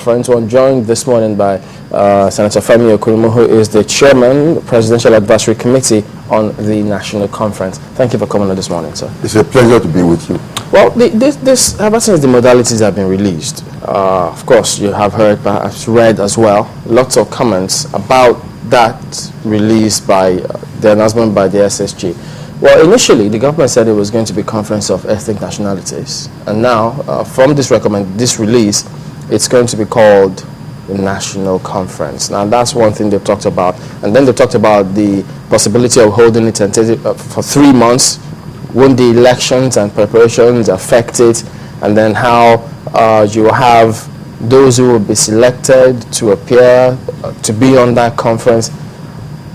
Friends, one joined this morning by Senator Femi Okorounmu, who is the chairman, Presidential Advisory Committee on the National Conference. Thank you for coming on this morning, sir. It's a pleasure to be with you. Well, ever since the modalities have been released, of course, you have heard, perhaps read as well, lots of comments about that release by the announcement by the SSG. Well, initially, the government said it was going to be a conference of ethnic nationalities, and now, from this release, it's going to be called the National Conference. Now, that's one thing they've talked about. And then they talked about the possibility of holding it for 3 months. Won't the elections and preparations affect it? And then how you will have those who will be selected to appear, to be on that conference.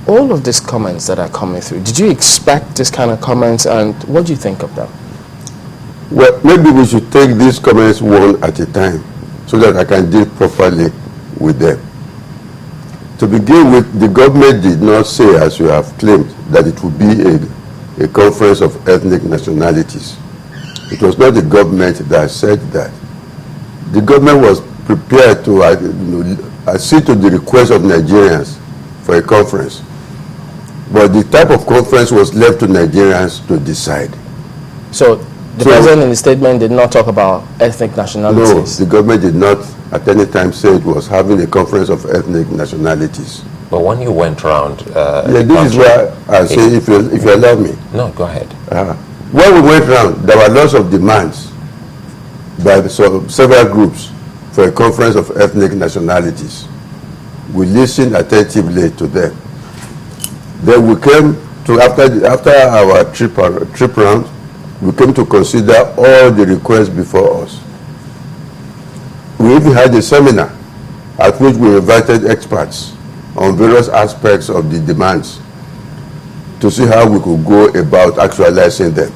All of these comments that are coming through, did you expect this kind of comments, and what do you think of them? Well, maybe we should take these comments one at a time, so that I can deal properly with them. To begin with, the government did not say, as you have claimed, that it would be a conference of ethnic nationalities. It was not the government that said that. The government was prepared to accede to the request of Nigerians for a conference. But the type of conference was left to Nigerians to decide. So the president in the statement did not talk about ethnic nationalities? No, the government did not at any time say it was having a conference of ethnic nationalities. But when you went around... this is where I say, if you allow me. No, go ahead. When we went around, there were lots of demands by several groups for a conference of ethnic nationalities. We listened attentively to them. Then we came to, after our trip round, we came to consider all the requests before us. We even had a seminar at which we invited experts on various aspects of the demands to see how we could go about actualizing them.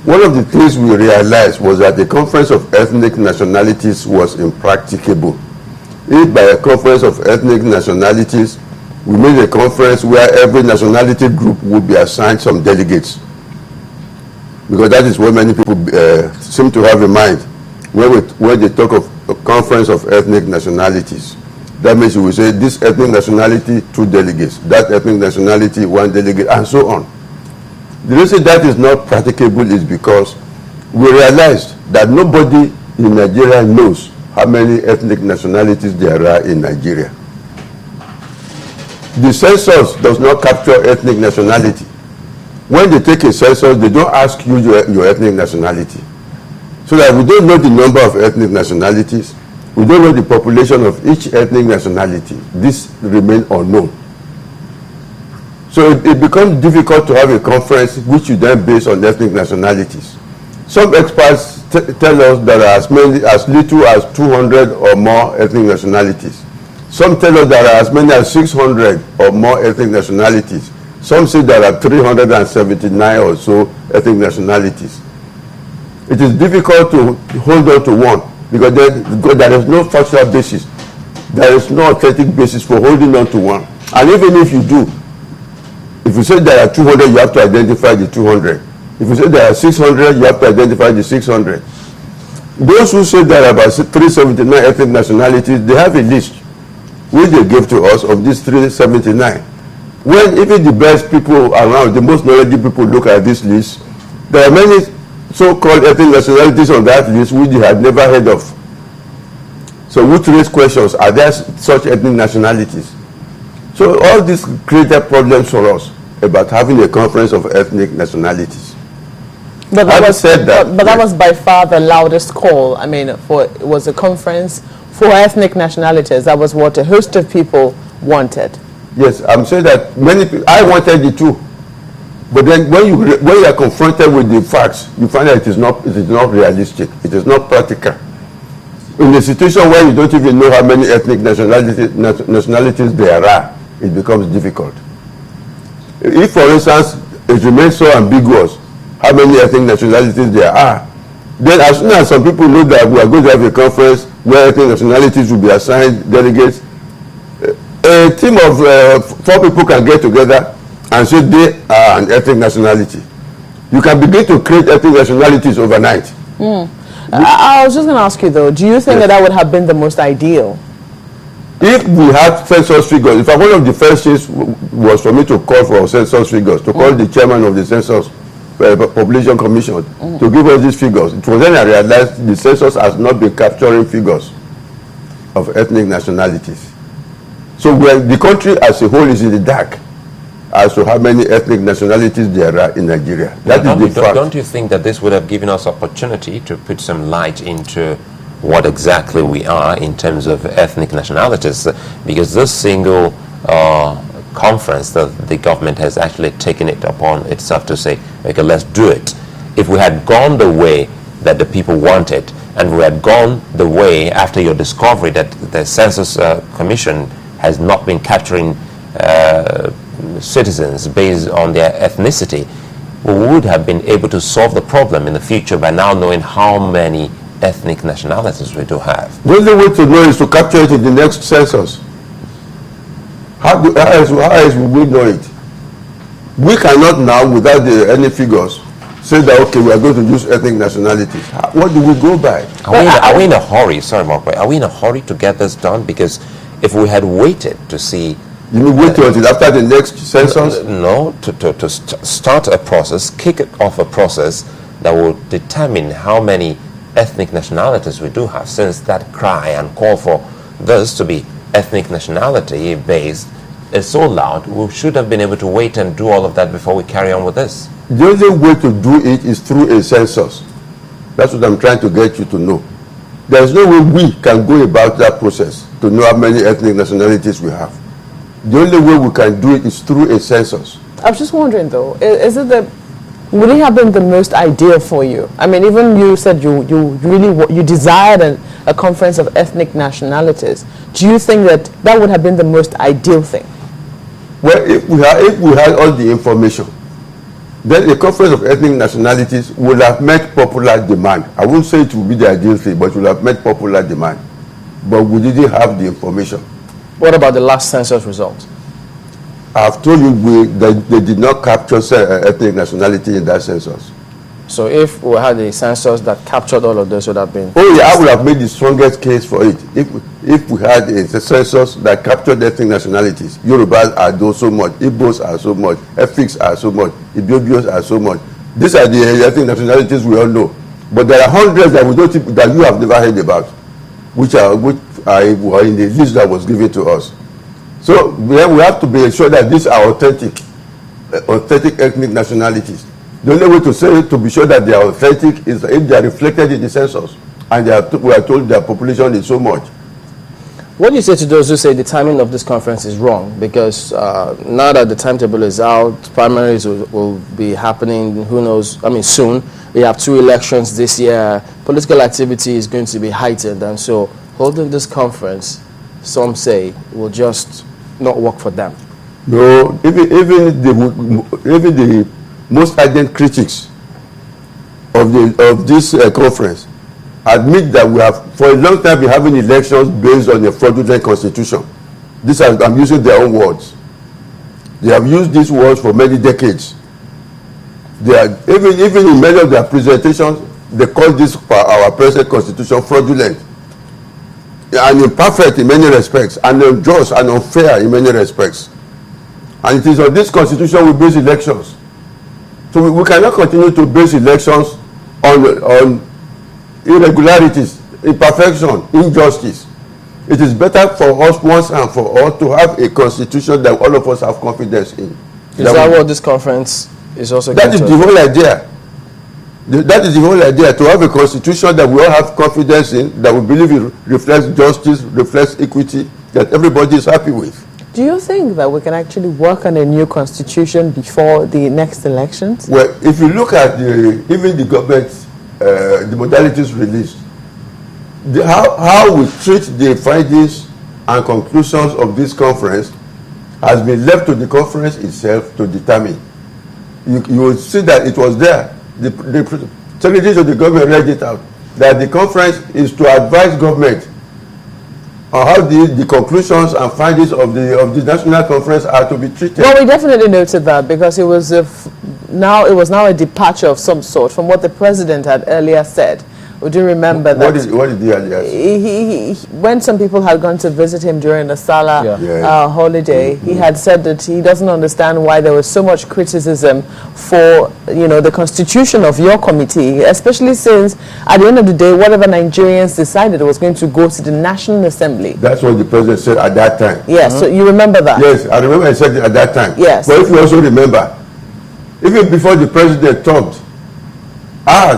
One of the things we realized was that the conference of ethnic nationalities was impracticable. If by a conference of ethnic nationalities, we made a conference where every nationality group would be assigned some delegates, because that is what many people seem to have in mind when they talk of a conference of ethnic nationalities. That means you will say this ethnic nationality, 2 delegates, that ethnic nationality, 1 delegate, and so on. The reason that is not practicable is because we realized that nobody in Nigeria knows how many ethnic nationalities there are in Nigeria. The census does not capture ethnic nationality. When they take a census, they don't ask you your ethnic nationality. So that we don't know the number of ethnic nationalities, we don't know the population of each ethnic nationality. This remains unknown. So it becomes difficult to have a conference which you then base on ethnic nationalities. Some experts tell us there are as little as 200 or more ethnic nationalities. Some tell us there are as many as 600 or more ethnic nationalities. Some say there are 379 or so ethnic nationalities. It is difficult to hold on to one because there is no factual basis. There is no authentic basis for holding on to one. And even if you do, if you say there are 200, you have to identify the 200. If you say there are 600, you have to identify the 600. Those who say there are about 379 ethnic nationalities, they have a list which they gave to us of these 379. When even the best people around, the most knowledgeable people look at this list, there are many so-called ethnic nationalities on that list which they had never heard of. So which raise questions, are there such ethnic nationalities? So all this created problems for us about having a conference of ethnic nationalities. But that was by far the loudest call. I mean, it was a conference for ethnic nationalities. That was what a host of people wanted. Yes, I'm saying that many people, I wanted the 2. But then when you are confronted with the facts, you find that it is not realistic. It is not practical. In a situation where you don't even know how many ethnic nationalities there are, it becomes difficult. If, for instance, it remains so ambiguous how many ethnic nationalities there are, then as soon as some people know that we are going to have a conference where ethnic nationalities will be assigned delegates, a team of 4 people can get together and say they are an ethnic nationality. You can begin to create ethnic nationalities overnight. I was just going to ask you, though, do you think that would have been the most ideal? If we had census figures, in fact, one of the first things was for me to call for census figures, to call the chairman of the Census Population Commission to give us these figures. It was then I realized the census has not been capturing figures of ethnic nationalities. So the country as a whole is in the dark as to how many ethnic nationalities there are in Nigeria. That is the fact. Don't you think that this would have given us opportunity to put some light into what exactly we are in terms of ethnic nationalities? Because this single conference that the government has actually taken it upon itself to say, okay, let's do it. If we had gone the way that the people wanted, and we had gone the way after your discovery that the Census Commission has not been capturing citizens based on their ethnicity, we would have been able to solve the problem in the future by now knowing how many ethnic nationalities we do have. The only way to know is to capture it in the next census. How else will we know it? We cannot now, without any figures, say that, okay, we are going to use ethnic nationalities. What do we go by? Are we in a hurry? Sorry, Mark, are we in a hurry to get this done? Because if we had waited to see... You mean wait until after the next census? No, to start a process, kick it off a process that will determine how many ethnic nationalities we do have, since that cry and call for this to be ethnic nationality based is so loud. We should have been able to wait and do all of that before we carry on with this. The only way to do it is through a census. That's what I'm trying to get you to know. There is no way we can go about that process to know how many ethnic nationalities we have. The only way we can do it is through a census. I was just wondering, though, would it have been the most ideal for you? I mean, even you said you really desired a conference of ethnic nationalities. Do you think that would have been the most ideal thing? Well, if we had all the information, then a conference of ethnic nationalities would have met popular demand. I wouldn't say it would be the ideal thing, but it would have met popular demand. But we didn't have the information. What about the last census results? I've told you that they did not capture ethnic nationality in that census. So if we had a census that captured all of those, would have been... Oh yeah, I would have made the strongest case for it. If we had a census that captured ethnic nationalities, Yorubas are those so much, Igbos are so much, Efiks are so much, Ibiobios are so much. These are the ethnic nationalities we all know. But there are hundreds that you have never heard about, which are in the list that was given to us. So then we have to be sure that these are authentic ethnic nationalities. The only way to be sure that they are authentic is if they are reflected in the census and we are told their population is so much. What do you say to those who say the timing of this conference is wrong? Because now that the timetable is out, primaries will be happening, who knows, I mean soon. We have 2 elections this year. Political activity is going to be heightened, and so holding this conference, some say, will just not work for them. No, even the most ardent critics of this conference admit that we have for a long time been having elections based on a fraudulent constitution. I'm using their own words. They have used these words for many decades. They are even in many of their presentations, they call this our present constitution fraudulent and imperfect in many respects, and unjust and unfair in many respects. And it is on this constitution we base elections. So we cannot continue to base elections on irregularities, imperfection, injustice. It is better for us once and for all to have a constitution that all of us have confidence in. Is that what this conference is also going to... That is the whole idea. That is the whole idea, to have a constitution that we all have confidence in, that we believe it reflects justice, reflects equity, that everybody is happy with. Do you think that we can actually work on a new constitution before the next elections? Well, if you look at even the government, the modalities released, how we treat the findings and conclusions of this conference has been left to the conference itself to determine. You will see that it was there. The secretaries of the government read it out, that the conference is to advise government on how the conclusions and findings of the national conference are to be treated. Well, we definitely noted that, because it was now a departure of some sort from what the president had earlier said, Would you remember that? What did he address? When some people had gone to visit him during the Salah holiday, he had said that he doesn't understand why there was so much criticism for, you know, the constitution of your committee, especially since at the end of the day, whatever Nigerians decided was going to go to the National Assembly. That's what the president said at that time. Yes, so you remember that? Yes, I remember I said it at that time. Yes. But if you also remember, even before the president talked, I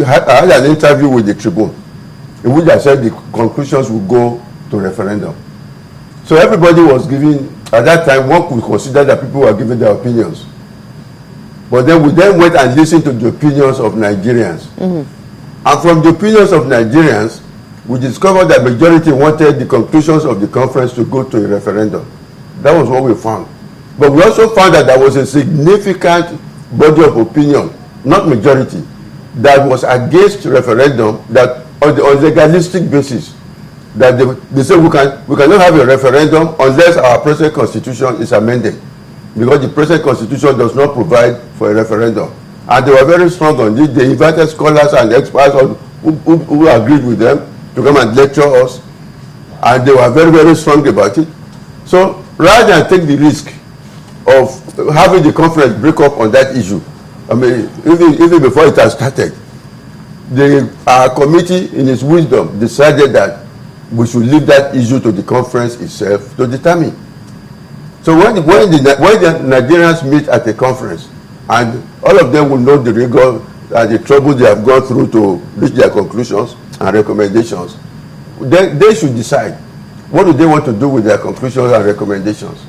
had an interview with the Tribune in which I said the conclusions would go to referendum. So everybody was giving, at that time, one could consider that people were giving their opinions. But then we then went and listened to the opinions of Nigerians. And from the opinions of Nigerians, we discovered that majority wanted the conclusions of the conference to go to a referendum. That was what we found. But we also found that there was a significant body of opinion, not majority, that was against referendum, that on the legalistic basis, that they say we cannot have a referendum unless our present constitution is amended, because the present constitution does not provide for a referendum. And they were very strong on this. They invited scholars and experts who agreed with them to come and lecture us, and they were very, very strong about it. So rather than take the risk of having the conference break up on that issue, I mean, even before it has started, our committee, in its wisdom, decided that we should leave that issue to the conference itself to determine. So when the Nigerians meet at a conference, and all of them will know the rigor and the trouble they have gone through to reach their conclusions and recommendations, then they should decide what do they want to do with their conclusions and recommendations.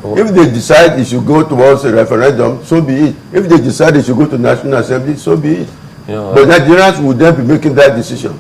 If they decide it should go towards a referendum, so be it. If they decide it should go to National Assembly, so be it. You know, but Nigerians would then be making that decision.